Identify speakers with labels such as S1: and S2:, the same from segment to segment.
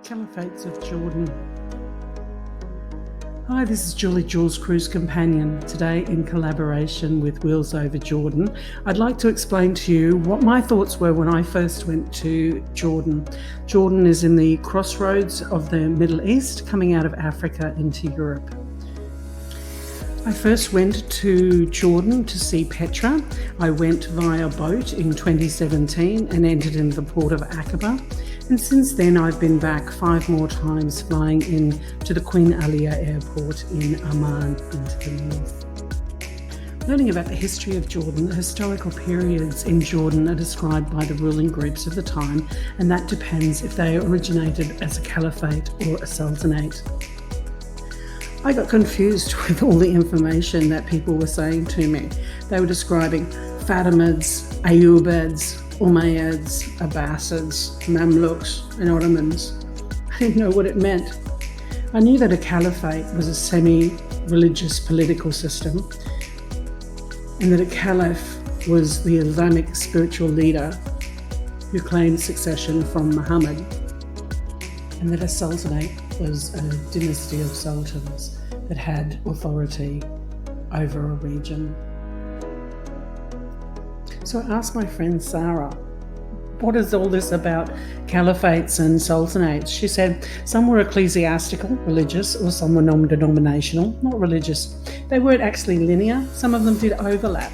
S1: Caliphates of Jordan. Hi, this is Julie Jules, Cruise Companion. Today, in collaboration with Wheels Over Jordan, I'd like to explain to you what my thoughts were when I first went to Jordan. Jordan is in the crossroads of the Middle East, coming out of Africa into Europe. I first went to Jordan to see Petra. I went via boat in 2017 and entered into the port of Aqaba. And since then, I've been back 5 more times, flying in to the Queen Alia Airport in Amman into the north. Learning about the history of Jordan, the historical periods in Jordan are described by the ruling groups of the time, and that depends if they originated as a caliphate or a sultanate. I got confused with all the information that people were saying to me. They were describing Fatimids, Ayyubids, Umayyads, Abbasids, Mamluks and Ottomans. I didn't know what it meant. I knew that a caliphate was a semi-religious political system and that a caliph was the Islamic spiritual leader who claimed succession from Muhammad, and that a sultanate was a dynasty of sultans that had authority over a region. So I asked my friend Sarah, what is all this about caliphates and sultanates? She said some were ecclesiastical, religious, or some were non-denominational, not religious. They weren't actually linear. Some of them did overlap.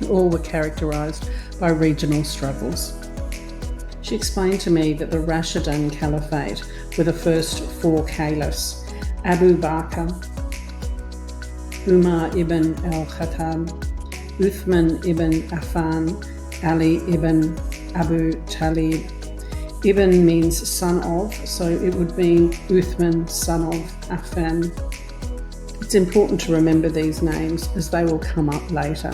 S1: All were characterized by regional struggles. She explained to me that the Rashidun Caliphate were the first 4 caliphs: Abu Bakr, Umar ibn al-Khattab, Uthman ibn Affan, Ali ibn Abu Talib. Ibn means son of, so it would mean Uthman, son of Affan. It's important to remember these names as they will come up later.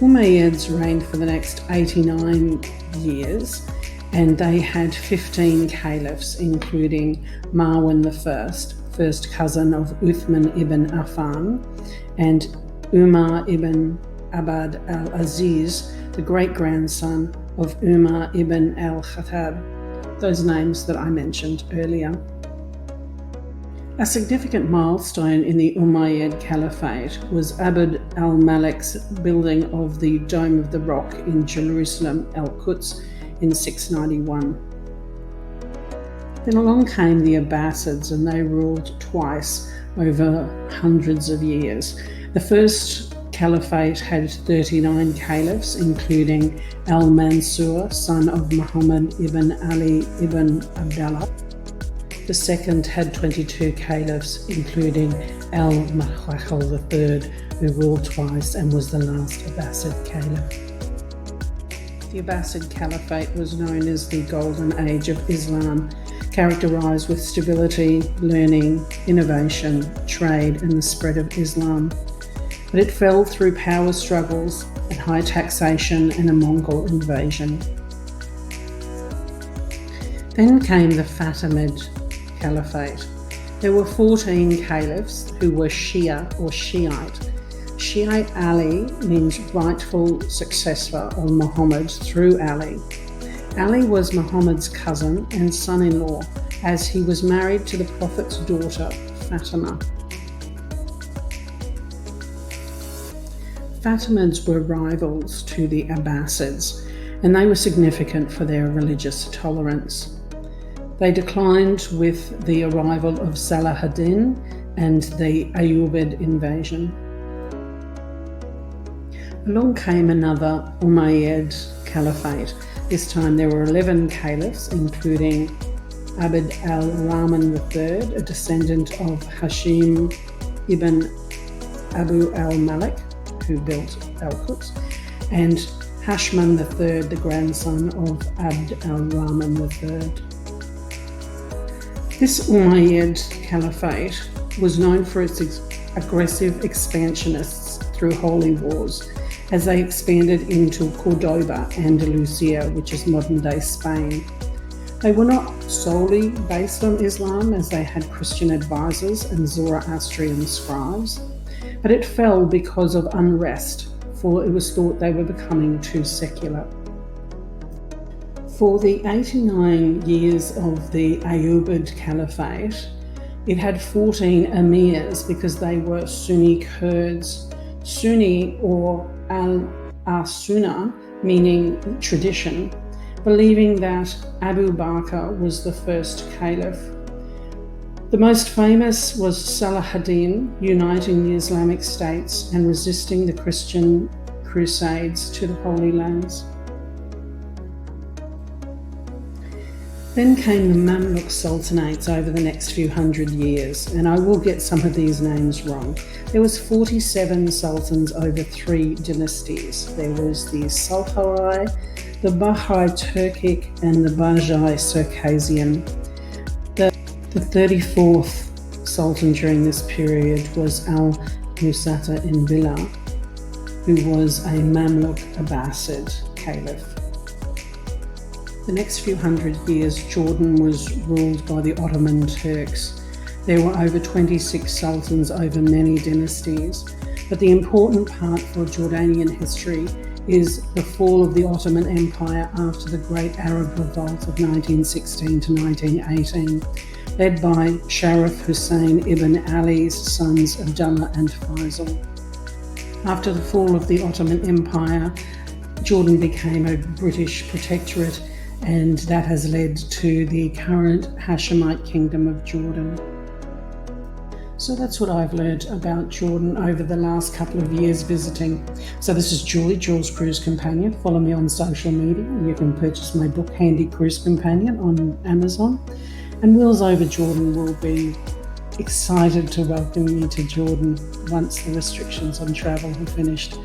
S1: Umayyads reigned for the next 89 years, and they had 15 caliphs, including Marwan I, first cousin of Uthman ibn Affan, and Umar ibn Abd al-Aziz, the great-grandson of Umar ibn al-Khattab, those names that I mentioned earlier. A significant milestone in the Umayyad Caliphate was Abd al-Malik's building of the Dome of the Rock in Jerusalem, al-Quds, in 691. Then along came the Abbasids, and they ruled twice over hundreds of years. The first caliphate had 39 caliphs, including al-Mansur, son of Muhammad ibn Ali ibn Abdallah. The second had 22 caliphs, including al-Makhal III, who ruled twice and was the last Abbasid caliph. The Abbasid Caliphate was known as the Golden Age of Islam, characterized with stability, learning, innovation, trade, and the spread of Islam. But it fell through power struggles and high taxation and a Mongol invasion. Then came the Fatimid Caliphate. There were 14 caliphs who were Shia or Shiite. Shiite Ali means rightful successor of Muhammad through Ali. Ali was Muhammad's cousin and son-in-law, as he was married to the Prophet's daughter, Fatima. Fatimids were rivals to the Abbasids, and they were significant for their religious tolerance. They declined with the arrival of Salahuddin and the Ayyubid invasion. Along came another Umayyad Caliphate. This time there were 11 caliphs, including Abd al-Rahman III, a descendant of Hashim ibn Abu al-Malik, who built al-Quds, and Hashman III, the grandson of Abd al-Rahman III. This Umayyad Caliphate was known for its aggressive expansionists through holy wars, as they expanded into Cordoba, Andalusia, which is modern-day Spain. They were not solely based on Islam, as they had Christian advisors and Zoroastrian scribes, but it fell because of unrest, for it was thought they were becoming too secular. For the 89 years of the Ayyubid Caliphate, it had 14 emirs because they were Sunni Kurds. Sunni or al-Sunnah, meaning tradition, believing that Abu Bakr was the first caliph. The most famous was Salahuddin, uniting the Islamic states and resisting the Christian crusades to the Holy Lands. Then came the Mamluk sultanates over the next few hundred years, and I will get some of these names wrong. There was 47 sultans over 3 dynasties. There was the Sultanate, the Bahai Turkic, and the Bajai Circassian. The 34th sultan during this period was al-Musata in Bila, who was a Mamluk Abbasid caliph. The next few hundred years, Jordan was ruled by the Ottoman Turks. There were over 26 sultans over many dynasties, but the important part for Jordanian history is the fall of the Ottoman Empire after the Great Arab Revolt of 1916 to 1918, led by Sharif Hussein ibn Ali's sons Abdullah and Faisal. After the fall of the Ottoman Empire, Jordan became a British protectorate, and that has led to the current Hashemite Kingdom of Jordan. So that's what I've learned about Jordan over the last couple of years visiting. So this is Julie, Jules Cruise Companion. Follow me on social media. You can purchase my book, Handy Cruise Companion, on Amazon. And Wheels Over Jordan will be excited to welcome you to Jordan once the restrictions on travel have finished.